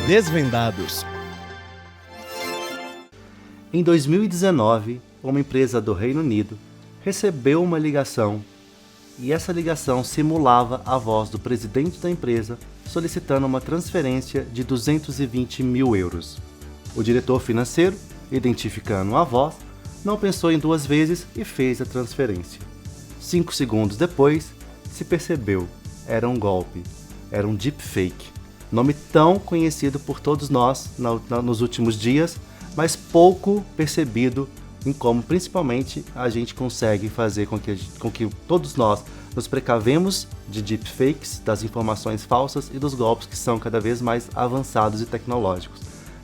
Desvendados. Em 2019, uma empresa do Reino Unido recebeu uma ligação e essa ligação simulava a voz do presidente da empresa solicitando uma transferência de 220 mil euros. O diretor financeiro, identificando a voz, não pensou em duas vezes e fez a transferência. 5 segundos depois, se percebeu, era um golpe, era um deepfake, nome tão conhecido por todos nós nos últimos dias, mas pouco percebido em como principalmente a gente consegue fazer com que todos nós nos precavemos de deepfakes, das informações falsas e dos golpes que são cada vez mais avançados e tecnológicos.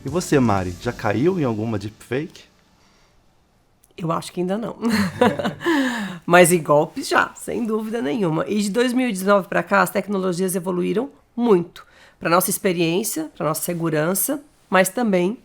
E você, Mari, já caiu em alguma deepfake? Eu acho que ainda não. Mas em golpes já, sem dúvida nenhuma. E de 2019 para cá, as tecnologias evoluíram muito. Para nossa experiência, para nossa segurança, mas também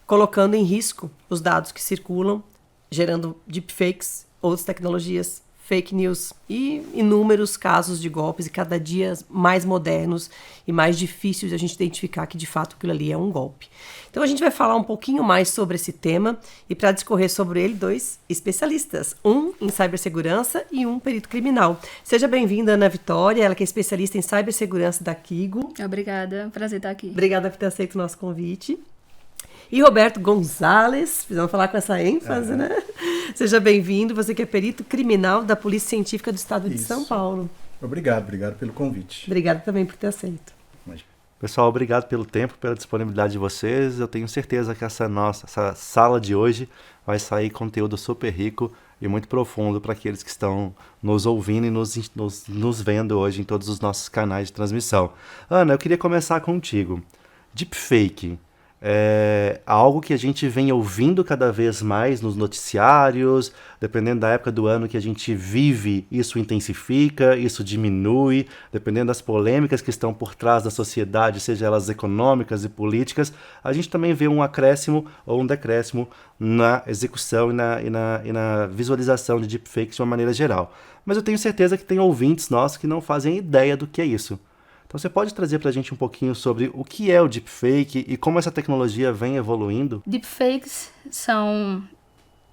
colocando em risco os dados que circulam, gerando deepfakes, outras tecnologias, fake news e inúmeros casos de golpes e cada dia mais modernos e mais difíceis de a gente identificar que de fato aquilo ali é um golpe. Então a gente vai falar um pouquinho mais sobre esse tema e para discorrer sobre ele, 2 especialistas, um em cibersegurança e um perito criminal. Seja bem-vinda, Ana Vitória, ela que é especialista em cibersegurança da Kigo. Obrigada, prazer estar aqui. Obrigada por ter aceito o nosso convite. E Roberto Gonzalez, precisamos falar com essa ênfase, né? Seja bem-vindo, você que é perito criminal da Polícia Científica do Estado de São Paulo. Obrigado pelo convite. Obrigada também por ter aceito. Pessoal, obrigado pelo tempo, pela disponibilidade de vocês. Eu tenho certeza que essa sala de hoje vai sair conteúdo super rico e muito profundo para aqueles que estão nos ouvindo e nos vendo hoje em todos os nossos canais de transmissão. Ana, eu queria começar contigo. Deepfake. É algo que a gente vem ouvindo cada vez mais nos noticiários, dependendo da época do ano que a gente vive, isso intensifica, isso diminui, dependendo das polêmicas que estão por trás da sociedade, seja elas econômicas e políticas, a gente também vê um acréscimo ou um decréscimo na execução e na visualização de deepfakes de uma maneira geral. Mas eu tenho certeza que tem ouvintes nossos que não fazem ideia do que é isso. Então você pode trazer para a gente um pouquinho sobre o que é o deepfake e como essa tecnologia vem evoluindo? Deepfakes são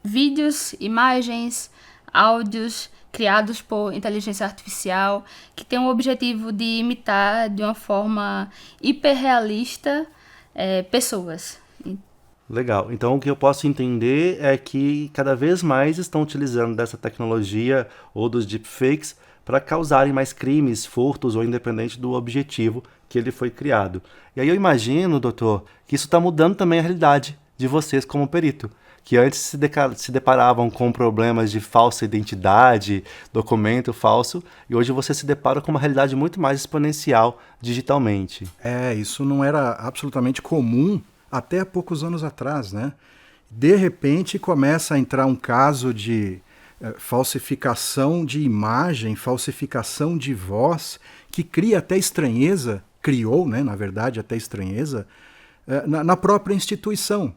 vídeos, imagens, áudios criados por inteligência artificial que têm o objetivo de imitar de uma forma hiperrealista pessoas. Legal. Então o que eu posso entender é que cada vez mais estão utilizando dessa tecnologia ou dos deepfakes para causarem mais crimes, furtos ou independente do objetivo que ele foi criado. E aí eu imagino, doutor, que isso está mudando também a realidade de vocês como perito, que antes se deparavam com problemas de falsa identidade, documento falso, e hoje você se depara com uma realidade muito mais exponencial digitalmente. Isso não era absolutamente comum até há poucos anos atrás, né? De repente começa a entrar um caso de falsificação de imagem, falsificação de voz, que cria até estranheza, criou, né, na verdade, até estranheza, na própria instituição.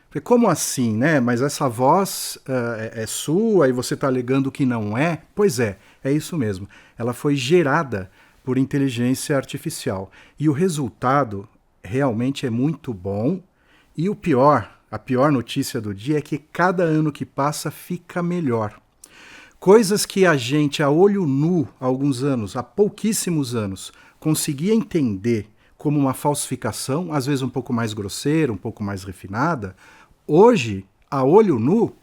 Porque como assim, né? Mas essa voz é sua e você está alegando que não é? Pois é isso mesmo. Ela foi gerada por inteligência artificial. E o resultado realmente é muito bom. E a pior notícia do dia é que cada ano que passa fica melhor. Coisas que a gente, a olho nu, há alguns anos, há pouquíssimos anos, conseguia entender como uma falsificação, às vezes um pouco mais grosseira, um pouco mais refinada, hoje, a olho nu,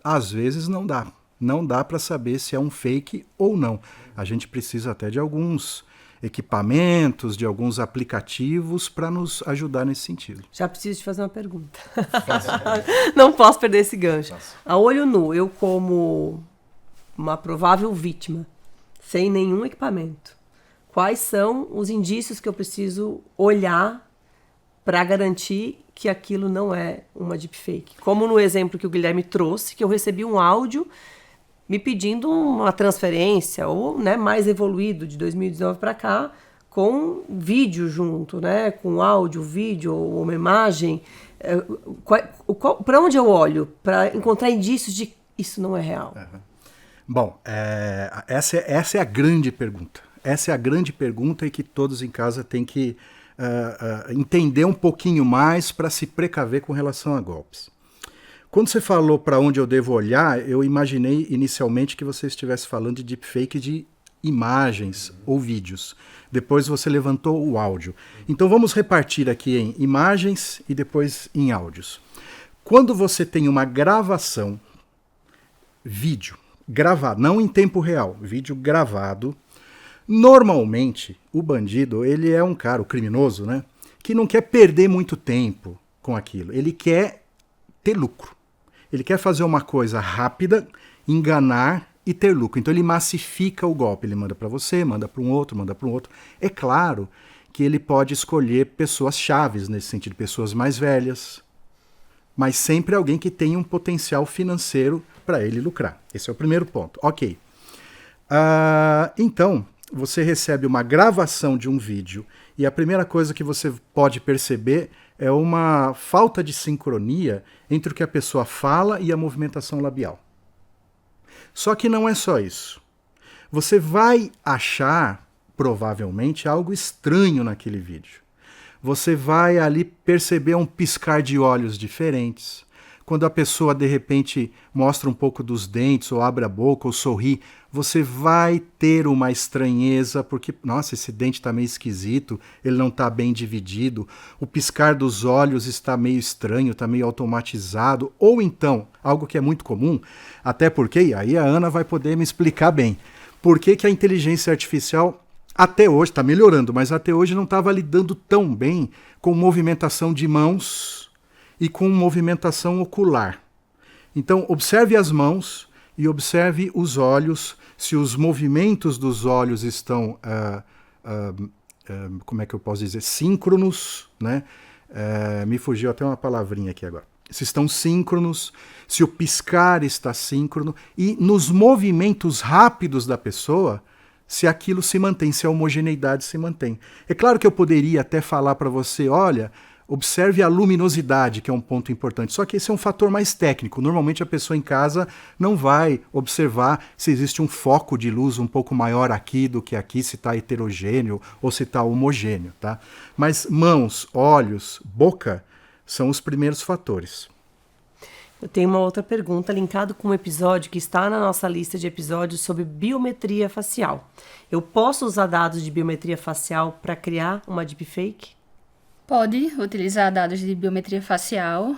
às vezes não dá. Não dá para saber se é um fake ou não. A gente precisa até de alguns equipamentos, de alguns aplicativos para nos ajudar nesse sentido. Já preciso te fazer uma pergunta. Não posso perder esse gancho. A olho nu, eu como uma provável vítima, sem nenhum equipamento, quais são os indícios que eu preciso olhar para garantir que aquilo não é uma deepfake? Como no exemplo que o Guilherme trouxe, que eu recebi um áudio me pedindo uma transferência, ou, né, mais evoluído, de 2019 para cá, com vídeo junto, né, com áudio, vídeo ou uma imagem. Para onde eu olho para encontrar indícios de que isso não é real? Bom, essa é a grande pergunta. Essa é a grande pergunta e que todos em casa têm que entender um pouquinho mais para se precaver com relação a golpes. Quando você falou para onde eu devo olhar, eu imaginei inicialmente que você estivesse falando de deepfake de imagens ou vídeos. Depois você levantou o áudio. Então vamos repartir aqui em imagens e depois em áudios. Quando você tem uma gravação, vídeo gravado, não em tempo real, vídeo gravado, normalmente o bandido, ele é um cara, o criminoso, né, que não quer perder muito tempo com aquilo. Ele quer ter lucro. Ele quer fazer uma coisa rápida, enganar e ter lucro. Então ele massifica o golpe. Ele manda para você, manda para um outro, manda para um outro. É claro que ele pode escolher pessoas chaves nesse sentido, pessoas mais velhas, mas sempre alguém que tenha um potencial financeiro para ele lucrar. Esse é o primeiro ponto. Ok. Então, você recebe uma gravação de um vídeo e a primeira coisa que você pode perceber é uma falta de sincronia entre o que a pessoa fala e a movimentação labial. Só que não é só isso. Você vai achar, provavelmente, algo estranho naquele vídeo. Você vai ali perceber um piscar de olhos diferentes. Quando a pessoa, de repente, mostra um pouco dos dentes, ou abre a boca, ou sorri, você vai ter uma estranheza, porque, nossa, esse dente está meio esquisito, ele não está bem dividido, o piscar dos olhos está meio estranho, está meio automatizado, ou então, algo que é muito comum, até porque, e aí a Ana vai poder me explicar bem, por que a inteligência artificial, até hoje, está melhorando, mas até hoje não estava lidando tão bem com movimentação de mãos e com movimentação ocular. Então, observe as mãos e observe os olhos, se os movimentos dos olhos estão, como é que eu posso dizer, síncronos, né? Me fugiu até uma palavrinha aqui agora. Se estão síncronos, se o piscar está síncrono, e nos movimentos rápidos da pessoa, se aquilo se mantém, se a homogeneidade se mantém. É claro que eu poderia até falar para você, olha, observe a luminosidade, que é um ponto importante. Só que esse é um fator mais técnico. Normalmente a pessoa em casa não vai observar se existe um foco de luz um pouco maior aqui do que aqui, se está heterogêneo ou se está homogêneo. Tá? Mas mãos, olhos, boca são os primeiros fatores. Eu tenho uma outra pergunta linkado com um episódio que está na nossa lista de episódios sobre biometria facial. Eu posso usar dados de biometria facial para criar uma deepfake? Pode utilizar dados de biometria facial.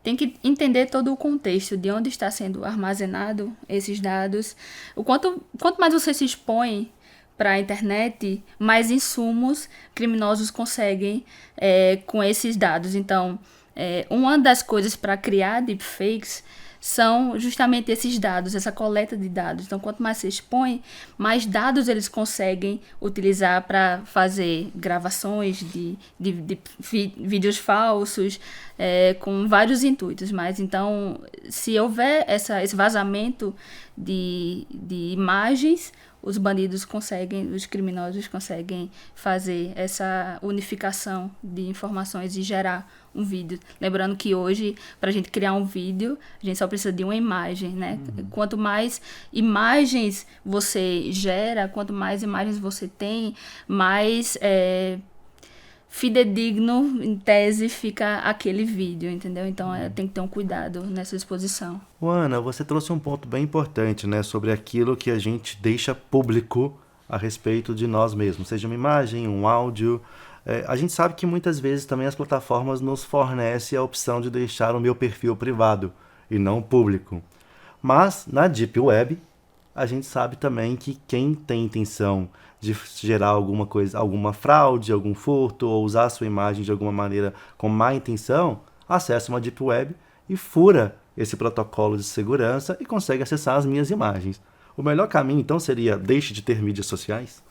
Tem que entender todo o contexto de onde está sendo armazenado esses dados. Quanto mais você se expõe para a internet, mais insumos criminosos conseguem com esses dados. Então, uma das coisas para criar deepfakes são justamente esses dados, essa coleta de dados. Então, quanto mais se expõe, mais dados eles conseguem utilizar para fazer gravações de vídeos falsos, com vários intuitos. Mas, então, se houver esse vazamento de imagens, os bandidos conseguem, os criminosos conseguem fazer essa unificação de informações e gerar um vídeo. Lembrando que hoje, para a gente criar um vídeo, a gente só precisa de uma imagem, né? Quanto mais imagens você gera, quanto mais imagens você tem, mais fidedigno, em tese, fica aquele vídeo, entendeu? Então, tem que ter um cuidado nessa exposição. Ana, você trouxe um ponto bem importante, né, sobre aquilo que a gente deixa público a respeito de nós mesmos, seja uma imagem, um áudio. A gente sabe que muitas vezes também as plataformas nos fornecem a opção de deixar o meu perfil privado e não público. Mas, na Deep Web, a gente sabe também que quem tem intenção de gerar alguma coisa, alguma fraude, algum furto, ou usar a sua imagem de alguma maneira com má intenção, acessa uma Deep Web e fura esse protocolo de segurança e consegue acessar as minhas imagens. O melhor caminho, então, seria deixe de ter mídias sociais?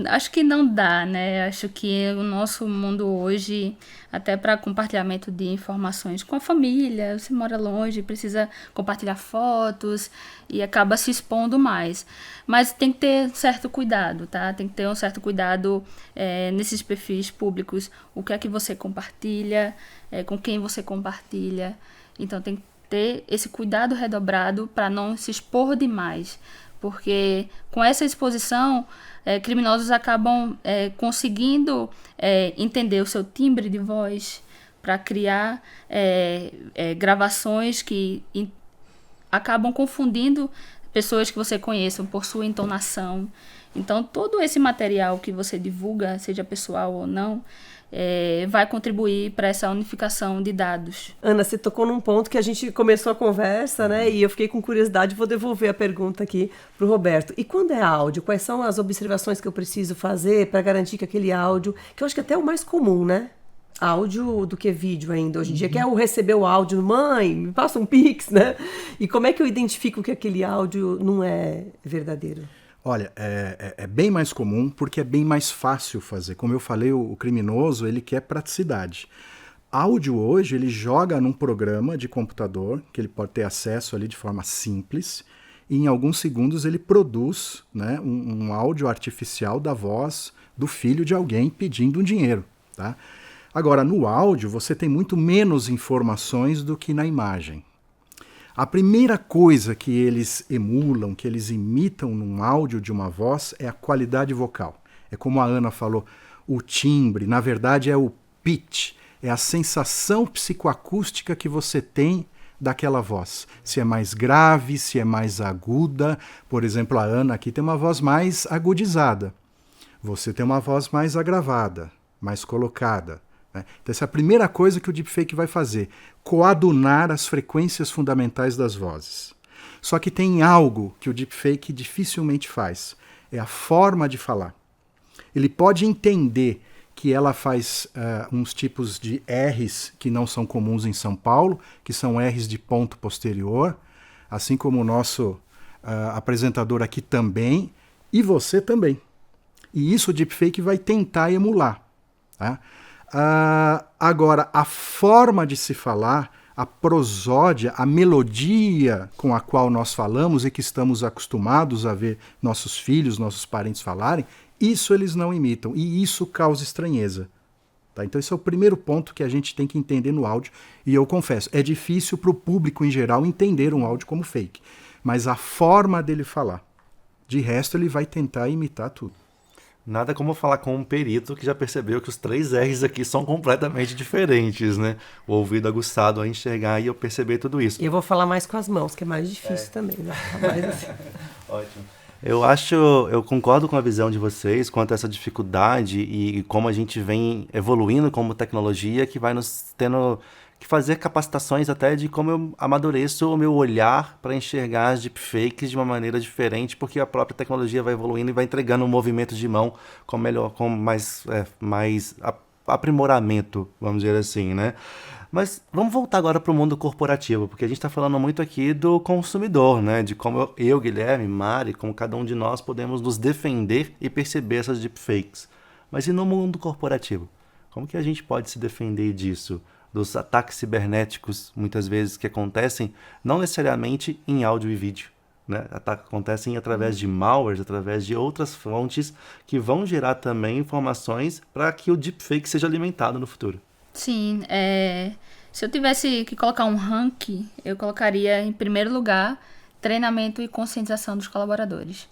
Acho que não dá, né? Acho que o nosso mundo hoje, até para compartilhamento de informações com a família, você mora longe, precisa compartilhar fotos e acaba se expondo mais. Mas tem que ter certo cuidado, tá? Tem que ter um certo cuidado nesses perfis públicos. O que é que você compartilha, com quem você compartilha. Então tem que ter esse cuidado redobrado para não se expor demais. porque com essa exposição, criminosos acabam conseguindo entender o seu timbre de voz para criar gravações que acabam confundindo pessoas que você conheça por sua entonação. Então, todo esse material que você divulga, seja pessoal ou não, vai contribuir para essa unificação de dados. Ana, você tocou num ponto que a gente começou a conversa, né? E eu fiquei com curiosidade, vou devolver a pergunta aqui para o Roberto. E quando é áudio, quais são as observações que eu preciso fazer para garantir que aquele áudio, que eu acho que até é o mais comum, né? Áudio do que vídeo ainda hoje em dia, que é o receber o áudio, mãe, me passa um pix, né? E como é que eu identifico que aquele áudio não é verdadeiro? Olha, é bem mais comum porque é bem mais fácil fazer. Como eu falei, o criminoso, ele quer praticidade. Áudio hoje, ele joga num programa de computador, que ele pode ter acesso ali de forma simples, e em alguns segundos ele produz, né, um áudio artificial da voz do filho de alguém pedindo um dinheiro, tá? Agora, no áudio, você tem muito menos informações do que na imagem. A primeira coisa que eles emulam, que eles imitam num áudio de uma voz, é a qualidade vocal. É como a Ana falou, o timbre, na verdade é o pitch, é a sensação psicoacústica que você tem daquela voz. Se é mais grave, se é mais aguda. Por exemplo, a Ana aqui tem uma voz mais agudizada. Você tem uma voz mais agravada, mais colocada. Então, essa é a primeira coisa que o deepfake vai fazer, coadunar as frequências fundamentais das vozes. Só que tem algo que o deepfake dificilmente faz, é a forma de falar. Ele pode entender que ela faz uns tipos de R's que não são comuns em São Paulo, que são R's de ponto posterior, assim como o nosso apresentador aqui também, e você também. E isso o deepfake vai tentar emular, tá? Agora, a forma de se falar, a prosódia, a melodia com a qual nós falamos e que estamos acostumados a ver nossos filhos, nossos parentes falarem, isso eles não imitam e isso causa estranheza. Tá? Então esse é o primeiro ponto que a gente tem que entender no áudio e eu confesso, é difícil para o público em geral entender um áudio como fake, mas a forma dele falar, de resto ele vai tentar imitar tudo. Nada como falar com um perito que já percebeu que os 3 R's aqui são completamente diferentes, né? O ouvido aguçado a enxergar e eu perceber tudo isso. E eu vou falar mais com as mãos, que é mais difícil também, né? Mais assim. Ótimo. Eu concordo com a visão de vocês quanto a essa dificuldade e como a gente vem evoluindo como tecnologia que vai nos tendo que fazer capacitações até de como eu amadureço o meu olhar para enxergar as deepfakes de uma maneira diferente, porque a própria tecnologia vai evoluindo e vai entregando um movimento de mão com mais aprimoramento, vamos dizer assim, né? Mas vamos voltar agora para o mundo corporativo, porque a gente está falando muito aqui do consumidor, né? De como eu, Guilherme, Mari, como cada um de nós podemos nos defender e perceber essas deepfakes. Mas e no mundo corporativo? Como que a gente pode se defender disso? Dos ataques cibernéticos, muitas vezes, que acontecem não necessariamente em áudio e vídeo, né? Acontecem através de malwares, através de outras fontes que vão gerar também informações para que o deepfake seja alimentado no futuro. Sim, se eu tivesse que colocar um ranking, eu colocaria em primeiro lugar treinamento e conscientização dos colaboradores.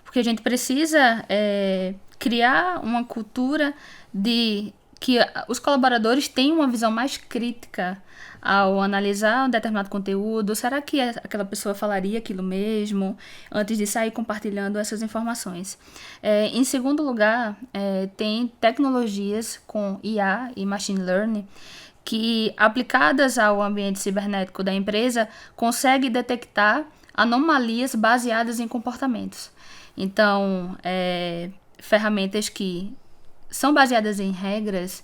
Porque a gente precisa criar uma cultura de que os colaboradores tenham uma visão mais crítica ao analisar um determinado conteúdo. Será que aquela pessoa falaria aquilo mesmo antes de sair compartilhando essas informações? Em segundo lugar, tem tecnologias com IA e Machine Learning que, aplicadas ao ambiente cibernético da empresa, conseguem detectar anomalias baseadas em comportamentos. Então, ferramentas que são baseadas em regras,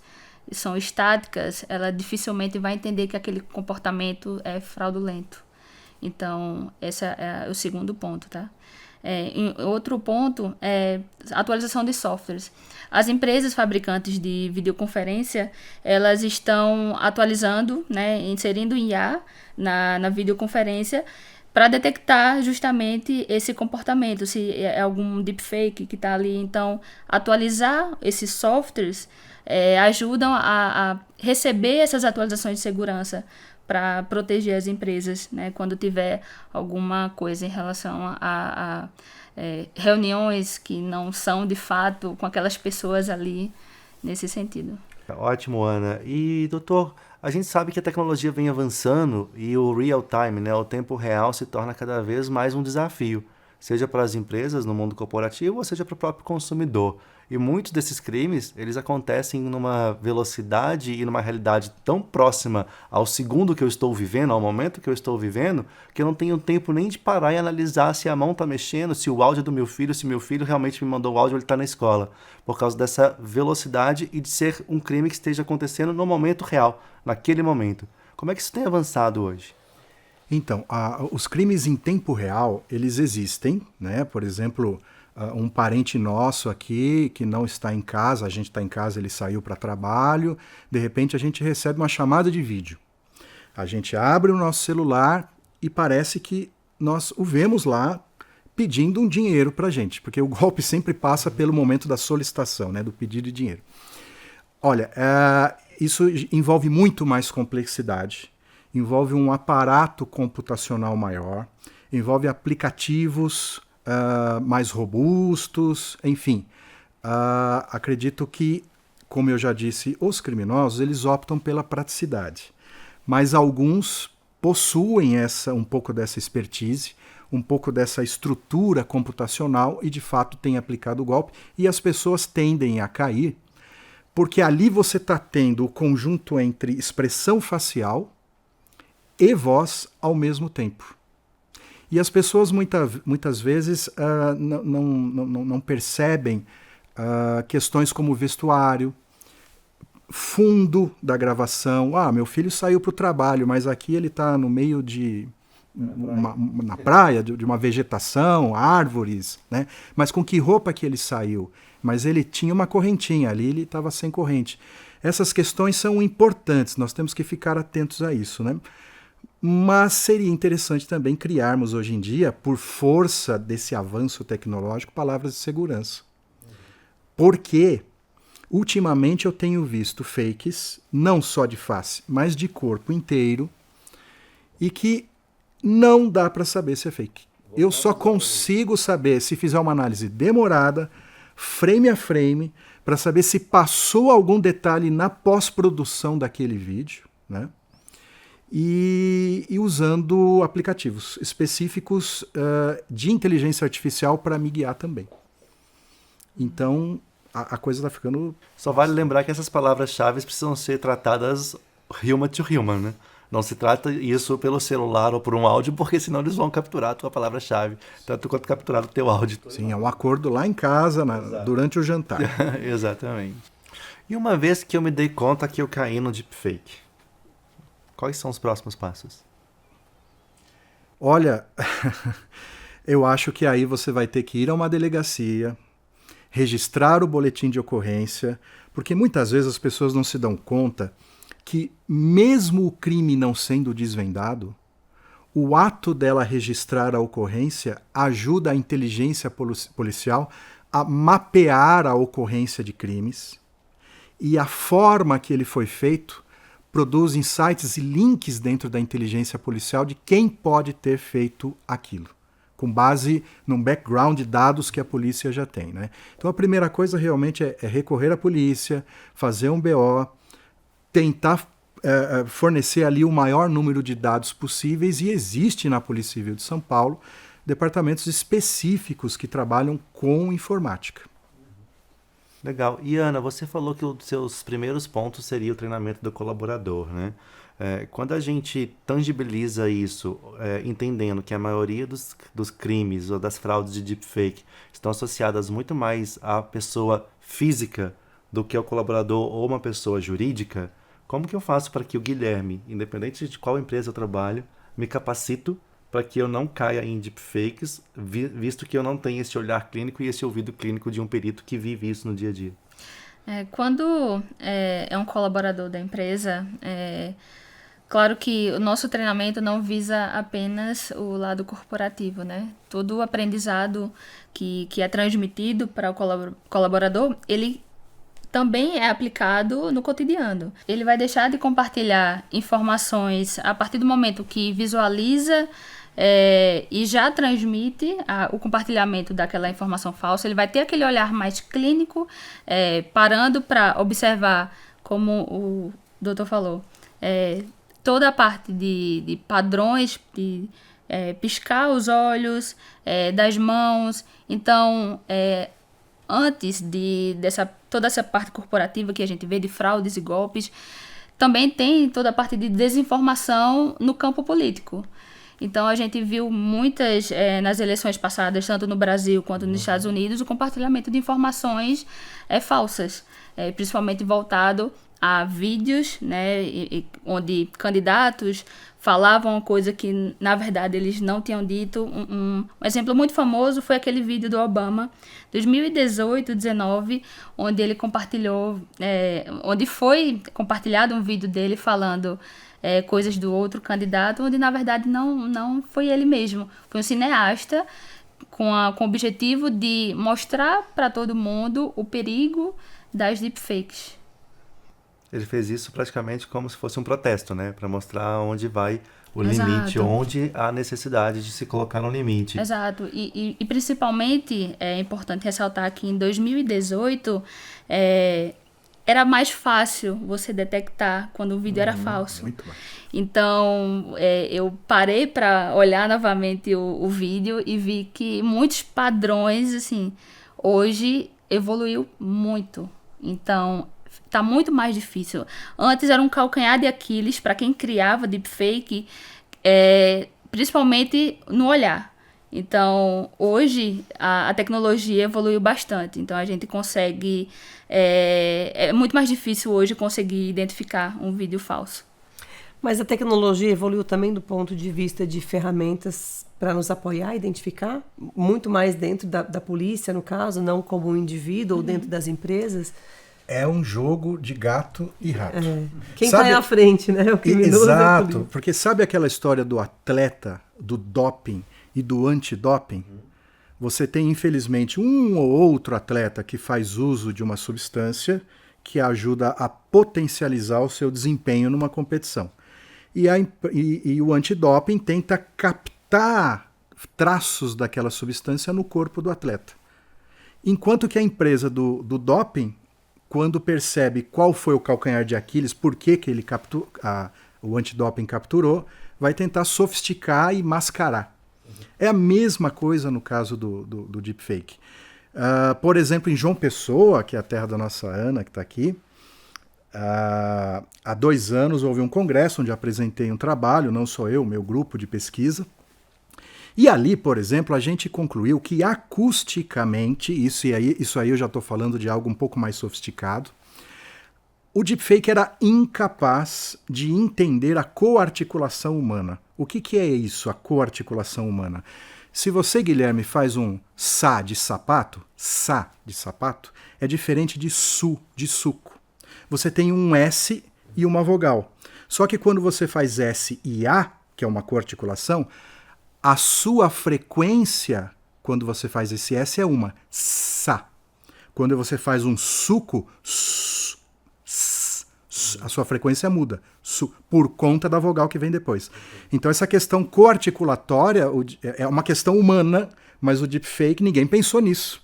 são estáticas, ela dificilmente vai entender que aquele comportamento é fraudulento. Então, esse é o segundo ponto, tá? Outro ponto é a atualização de softwares. As empresas fabricantes de videoconferência, elas estão atualizando, né, inserindo IA na videoconferência para detectar justamente esse comportamento, se é algum deepfake que está ali. Então, atualizar esses softwares ajudam a receber essas atualizações de segurança para proteger as empresas, né, quando tiver alguma coisa em relação a reuniões que não são de fato com aquelas pessoas ali, nesse sentido. Ótimo, Ana. E, doutor, a gente sabe que a tecnologia vem avançando e o real time, né, o tempo real, se torna cada vez mais um desafio, seja para as empresas no mundo corporativo ou seja para o próprio consumidor. E muitos desses crimes, eles acontecem numa velocidade e numa realidade tão próxima ao segundo que eu estou vivendo, ao momento que eu estou vivendo, que eu não tenho tempo nem de parar e analisar se a mão está mexendo, se o áudio é do meu filho, se meu filho realmente me mandou o áudio, ele está na escola. Por causa dessa velocidade e de ser um crime que esteja acontecendo no momento real, naquele momento. Como é que isso tem avançado hoje? Então, os crimes em tempo real, eles existem, né? Por exemplo, um parente nosso aqui que não está em casa, a gente está em casa, ele saiu para trabalho, de repente a gente recebe uma chamada de vídeo. A gente abre o nosso celular e parece que nós o vemos lá pedindo um dinheiro para a gente, porque o golpe sempre passa pelo momento da solicitação, né? Do pedido de dinheiro. Olha, isso envolve muito mais complexidade, envolve um aparato computacional maior, envolve aplicativos mais robustos, enfim. Acredito que, como eu já disse, os criminosos eles optam pela praticidade, mas alguns possuem um pouco dessa expertise, um pouco dessa estrutura computacional e de fato têm aplicado o golpe, e as pessoas tendem a cair, porque ali você está tendo o conjunto entre expressão facial e voz ao mesmo tempo. E as pessoas muitas vezes não percebem questões como vestuário, fundo da gravação. Meu filho saiu para o trabalho, mas aqui ele está no meio na praia, de uma vegetação, árvores, né? Mas com que roupa que ele saiu? Mas ele tinha uma correntinha ali, ele estava sem corrente. Essas questões são importantes, nós temos que ficar atentos a isso, né? Mas seria interessante também criarmos hoje em dia, por força desse avanço tecnológico, palavras de segurança. Porque, ultimamente, eu tenho visto fakes, não só de face, mas de corpo inteiro, e que não dá para saber se é fake. Eu só consigo saber se fizer uma análise demorada, frame a frame, para saber se passou algum detalhe na pós-produção daquele vídeo, né? E usando aplicativos específicos de inteligência artificial para me guiar também. Então, a coisa está ficando... Só vale lembrar que essas palavras-chave precisam ser tratadas human to human, né? Não se trata isso pelo celular ou por um áudio, porque senão eles vão capturar a tua palavra-chave, tanto quanto capturar o teu áudio. Sim, é um acordo lá em casa, durante o jantar. Exatamente. E uma vez que eu me dei conta que eu caí no deepfake, quais são os próximos passos? Olha, eu acho que aí você vai ter que ir a uma delegacia, registrar o boletim de ocorrência, porque muitas vezes as pessoas não se dão conta que, mesmo o crime não sendo desvendado, o ato dela registrar a ocorrência ajuda a inteligência policial a mapear a ocorrência de crimes, e a forma que ele foi feito produz insights e links dentro da inteligência policial de quem pode ter feito aquilo, com base num background de dados que a polícia já tem, né? Então a primeira coisa realmente é recorrer à polícia, fazer um BO, tentar fornecer ali o maior número de dados possíveis, e existe na Polícia Civil de São Paulo departamentos específicos que trabalham com informática. Legal. E Ana, você falou que os seus primeiros pontos seria o treinamento do colaborador, né? Quando a gente tangibiliza isso, entendendo que a maioria dos crimes ou das fraudes de deepfake estão associadas muito mais à pessoa física do que ao colaborador ou uma pessoa jurídica, como que eu faço para que o Guilherme, independente de qual empresa eu trabalho, me capacito para que eu não caia em deepfakes, visto que eu não tenho esse olhar clínico e esse ouvido clínico de um perito que vive isso no dia a dia? Quando é um colaborador da empresa, claro que o nosso treinamento não visa apenas o lado corporativo, né? Todo o aprendizado que é transmitido para o colaborador, ele também é aplicado no cotidiano. Ele vai deixar de compartilhar informações a partir do momento que visualiza e já transmite o compartilhamento daquela informação falsa. Ele vai ter aquele olhar mais clínico, parando para observar, como o doutor falou, toda a parte de padrões, de piscar os olhos, das mãos. Então, antes toda essa parte corporativa que a gente vê de fraudes e golpes, também tem toda a parte de desinformação no campo político. Então, a gente viu muitas, nas eleições passadas, tanto no Brasil quanto nos Estados Unidos, o compartilhamento de informações falsas, principalmente voltado a vídeos, né, onde candidatos falavam uma coisa que, na verdade, eles não tinham dito. Um exemplo muito famoso foi aquele vídeo do Obama, 2018-19, onde ele compartilhou, onde foi compartilhado um vídeo dele falando coisas do outro candidato, onde, na verdade, não foi ele mesmo. Foi um cineasta com o objetivo de mostrar para todo mundo o perigo das deepfakes. Ele fez isso praticamente como se fosse um protesto, né? Para mostrar onde vai o Exato. limite, onde há necessidade de se colocar no limite. Exato. E principalmente é importante ressaltar que em 2018 era mais fácil você detectar quando o vídeo era falso. Muito mais. Então, eu parei para olhar novamente o vídeo e vi que muitos padrões, assim, hoje evoluiu muito. Então, tá muito mais difícil. Antes era um calcanhar de Aquiles para quem criava deepfake, principalmente no olhar. Então, hoje, a tecnologia evoluiu bastante. Então, a gente consegue... É muito mais difícil hoje conseguir identificar um vídeo falso. Mas a tecnologia evoluiu também do ponto de vista de ferramentas para nos apoiar, identificar, muito mais dentro da polícia, no caso, não como um indivíduo ou dentro das empresas. É um jogo de gato e rato. Quem está na frente, né? O criminoso. Exato, porque sabe aquela história do atleta, do doping e do antidoping? Você tem, infelizmente, um ou outro atleta que faz uso de uma substância que ajuda a potencializar o seu desempenho numa competição. E o antidoping tenta captar traços daquela substância no corpo do atleta. Enquanto que a empresa do doping, quando percebe qual foi o calcanhar de Aquiles, por que ele o antidoping capturou, vai tentar sofisticar e mascarar. É a mesma coisa no caso do deepfake. Por exemplo, em João Pessoa, que é a terra da nossa Ana, que está aqui, há 2 anos houve um congresso onde apresentei um trabalho, não só eu, meu grupo de pesquisa. E ali, por exemplo, a gente concluiu que acusticamente, isso aí eu já estou falando de algo um pouco mais sofisticado, o deepfake era incapaz de entender a coarticulação humana. O que é isso, a coarticulação humana? Se você, Guilherme, faz um sa de sapato, é diferente de su, de suco. Você tem um S e uma vogal. Só que quando você faz S e A, que é uma coarticulação, a sua frequência, quando você faz esse S, é uma sa. Quando você faz um suco, a sua frequência muda, por conta da vogal que vem depois. Então essa questão coarticulatória é uma questão humana, mas o deepfake, ninguém pensou nisso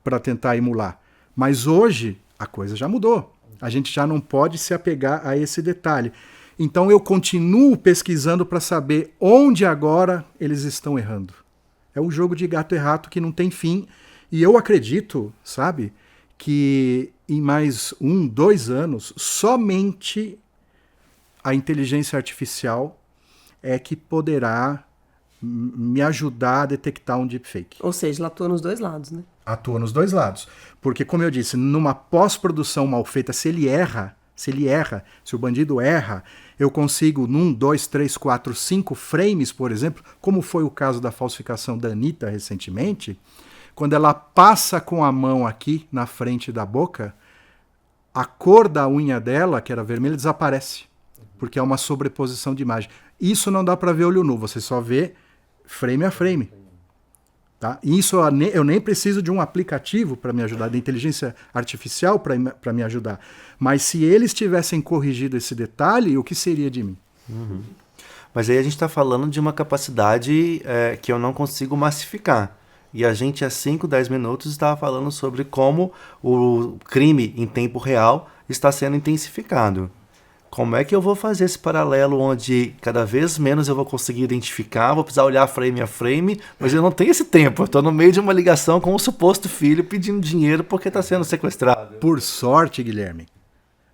para tentar emular. Mas hoje a coisa já mudou. A gente já não pode se apegar a esse detalhe. Então eu continuo pesquisando para saber onde agora eles estão errando. É um jogo de gato e rato que não tem fim. E eu acredito, sabe, que em mais 1, 2 anos, somente a inteligência artificial é que poderá me ajudar a detectar um deepfake. Ou seja, ela atua nos dois lados, né? Atua nos dois lados. Porque, como eu disse, numa pós-produção mal feita, se o bandido erra, eu consigo, num, 2, 3, 4, 5 frames, por exemplo, como foi o caso da falsificação da Anitta recentemente, quando ela passa com a mão aqui na frente da boca, a cor da unha dela, que era vermelha, desaparece, porque é uma sobreposição de imagem. Isso não dá para ver olho nu, você só vê frame a frame. Tá? Isso eu nem preciso de um aplicativo para me ajudar, de inteligência artificial para me ajudar. Mas se eles tivessem corrigido esse detalhe, o que seria de mim? Mas aí a gente está falando de uma capacidade que eu não consigo massificar. E a gente, há 5, 10 minutos, estava falando sobre como o crime em tempo real está sendo intensificado. Como é que eu vou fazer esse paralelo onde cada vez menos eu vou conseguir identificar, vou precisar olhar frame a frame, mas eu não tenho esse tempo. Eu estou no meio de uma ligação com um suposto filho pedindo dinheiro porque está sendo sequestrado. Por sorte, Guilherme,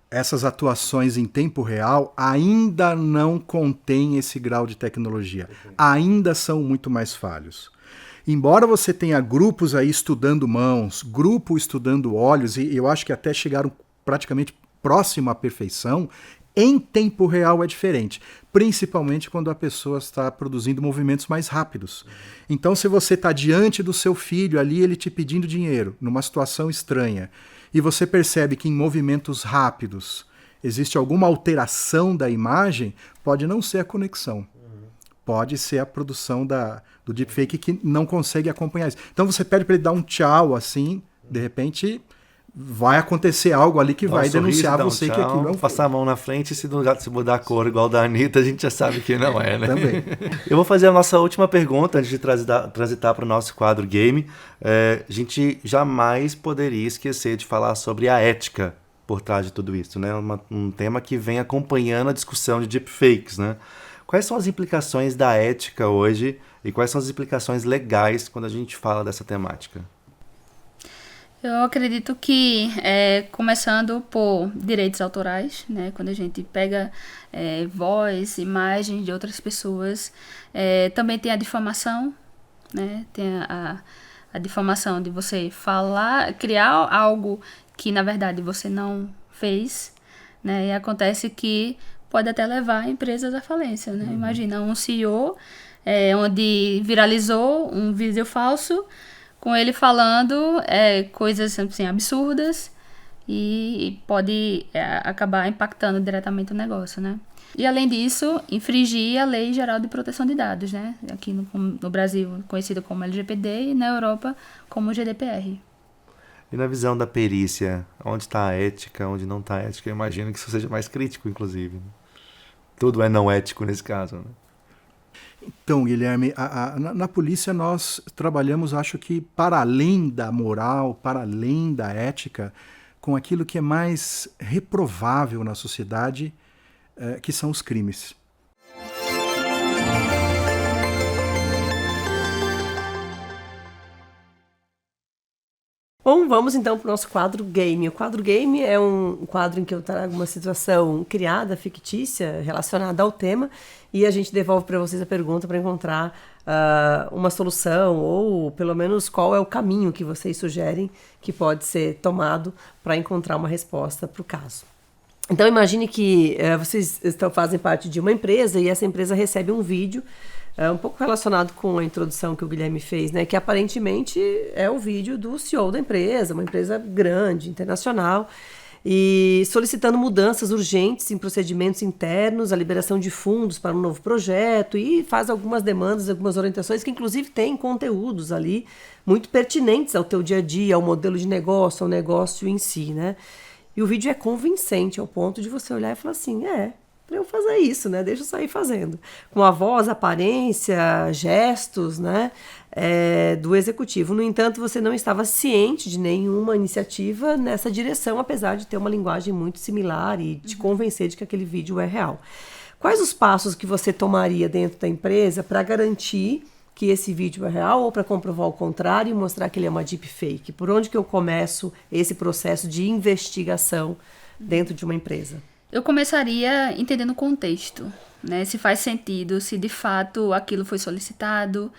essas atuações em tempo real ainda não contêm esse grau de tecnologia. Ainda são muito mais falhos. Embora você tenha grupos aí estudando mãos, grupo estudando olhos, e eu acho que até chegaram praticamente próximo à perfeição, em tempo real é diferente, principalmente quando a pessoa está produzindo movimentos mais rápidos. Então, se você está diante do seu filho ali, ele te pedindo dinheiro, numa situação estranha, e você percebe que em movimentos rápidos existe alguma alteração da imagem, pode não ser a conexão. Pode ser a produção do deepfake que não consegue acompanhar isso. Então você pede para ele dar um tchau, assim, de repente vai acontecer algo ali que vai denunciar você que aquilo é um passar a mão na frente e se mudar a cor igual da Anitta, a gente já sabe que não é, né? Também. Eu vou fazer a nossa última pergunta antes de transitar para o nosso quadro game. A gente jamais poderia esquecer de falar sobre a ética por trás de tudo isso, né? Um tema que vem acompanhando a discussão de deepfakes, né? Quais são as implicações da ética hoje e quais são as implicações legais quando a gente fala dessa temática? Eu acredito que, começando por direitos autorais, né, quando a gente pega voz, imagens de outras pessoas, também tem a difamação, né, tem a difamação de você falar, criar algo que na verdade você não fez, né, e acontece que pode até levar empresas à falência, né? Imagina um CEO onde viralizou um vídeo falso com ele falando coisas assim, absurdas e pode acabar impactando diretamente o negócio, né? E além disso, infringir a Lei Geral de Proteção de Dados, né? Aqui no Brasil, conhecido como LGPD, e na Europa como GDPR. E na visão da perícia, onde está a ética, onde não está a ética? Eu imagino que isso seja mais crítico, inclusive. Tudo é não ético nesse caso, né? Então, Guilherme, na polícia nós trabalhamos, acho que para além da moral, para além da ética, com aquilo que é mais reprovável na sociedade, que são os crimes. Bom, vamos então para o nosso quadro game. O quadro game é um quadro em que eu trago uma situação criada, fictícia, relacionada ao tema, e a gente devolve para vocês a pergunta para encontrar uma solução, ou pelo menos qual é o caminho que vocês sugerem que pode ser tomado para encontrar uma resposta para o caso. Então imagine que vocês fazem parte de uma empresa e essa empresa recebe um vídeo um pouco relacionado com a introdução que o Guilherme fez, né? Que aparentemente é o vídeo do CEO da empresa, uma empresa grande, internacional, e solicitando mudanças urgentes em procedimentos internos, a liberação de fundos para um novo projeto, e faz algumas demandas, algumas orientações que inclusive tem conteúdos ali muito pertinentes ao teu dia a dia, ao modelo de negócio, ao negócio em si, né? E o vídeo é convincente ao ponto de você olhar e falar assim, para eu fazer isso, né? Deixa eu sair fazendo. Com a voz, aparência, gestos, né? Do executivo. No entanto, você não estava ciente de nenhuma iniciativa nessa direção, apesar de ter uma linguagem muito similar e te convencer de que aquele vídeo é real. Quais os passos que você tomaria dentro da empresa para garantir que esse vídeo é real ou para comprovar o contrário e mostrar que ele é uma deepfake? Por onde que eu começo esse processo de investigação dentro de uma empresa? Eu começaria entendendo o contexto, né? Se faz sentido, se de fato aquilo foi solicitado.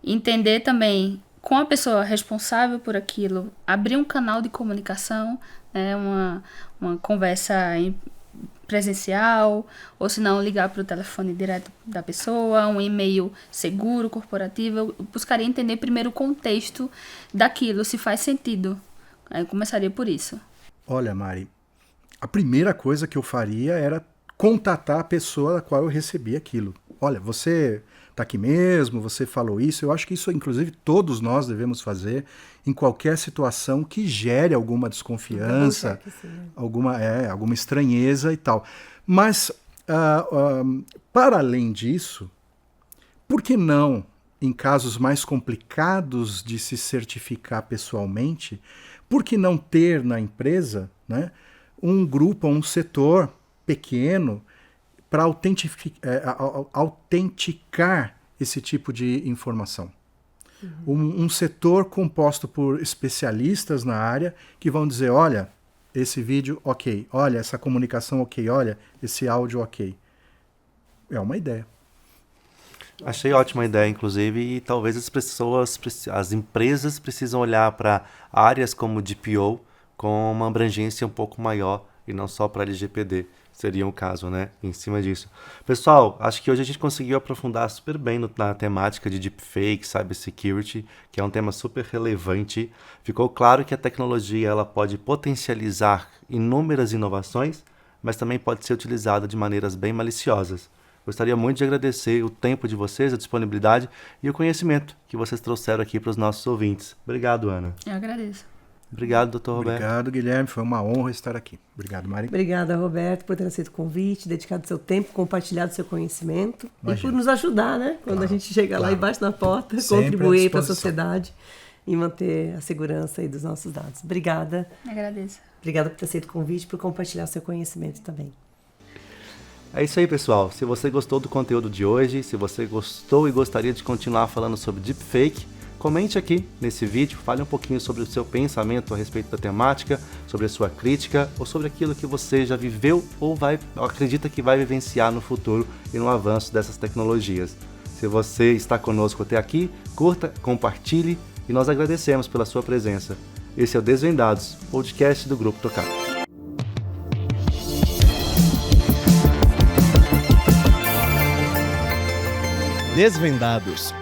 Entender também com a pessoa responsável por aquilo, abrir um canal de comunicação, né? Uma conversa presencial, ou se não, ligar para o telefone direto da pessoa, um e-mail seguro, corporativo. Eu buscaria entender primeiro o contexto daquilo, se faz sentido. Eu começaria por isso. Olha, Mari, a primeira coisa que eu faria era contatar a pessoa da qual eu recebi aquilo. Olha, você tá aqui mesmo, você falou isso. Eu acho que isso, inclusive, todos nós devemos fazer em qualquer situação que gere alguma desconfiança, alguma estranheza e tal. Mas, para além disso, por que não, em casos mais complicados de se certificar pessoalmente, por que não ter na empresa, né, um grupo, um setor pequeno para autenticar esse tipo de informação? Um setor composto por especialistas na área que vão dizer, olha, esse vídeo ok, olha, essa comunicação ok, olha, esse áudio ok. É uma ideia. Achei ótima ideia, inclusive, e talvez as empresas precisam olhar para áreas como DPO com uma abrangência um pouco maior e não só para LGPD. Seria um caso, né? Em cima disso. Pessoal, acho que hoje a gente conseguiu aprofundar super bem na temática de deepfake, cybersecurity, que é um tema super relevante. Ficou claro que a tecnologia ela pode potencializar inúmeras inovações, mas também pode ser utilizada de maneiras bem maliciosas. Gostaria muito de agradecer o tempo de vocês, a disponibilidade e o conhecimento que vocês trouxeram aqui para os nossos ouvintes. Obrigado, Ana. Eu agradeço. Obrigado, doutor Roberto. Obrigado, Guilherme. Foi uma honra estar aqui. Obrigado, Mari. Obrigada, Roberto, por ter aceito o convite, dedicado seu tempo, compartilhado seu conhecimento. Imagina. E por nos ajudar, né? Quando a gente chega lá e bate na porta, Sempre contribuir à para a disposição. sociedade e manter a segurança aí dos nossos dados. Obrigada. Agradeço. Obrigada por ter aceito o convite, por compartilhar seu conhecimento também. É isso aí, pessoal. Se você gostou do conteúdo de hoje, se você gostou e gostaria de continuar falando sobre deepfake, comente aqui nesse vídeo, fale um pouquinho sobre o seu pensamento a respeito da temática, sobre a sua crítica ou sobre aquilo que você já viveu ou acredita que vai vivenciar no futuro e no avanço dessas tecnologias. Se você está conosco até aqui, curta, compartilhe e nós agradecemos pela sua presença. Esse é o Desvendados, podcast do Grupo Tocar. Desvendados,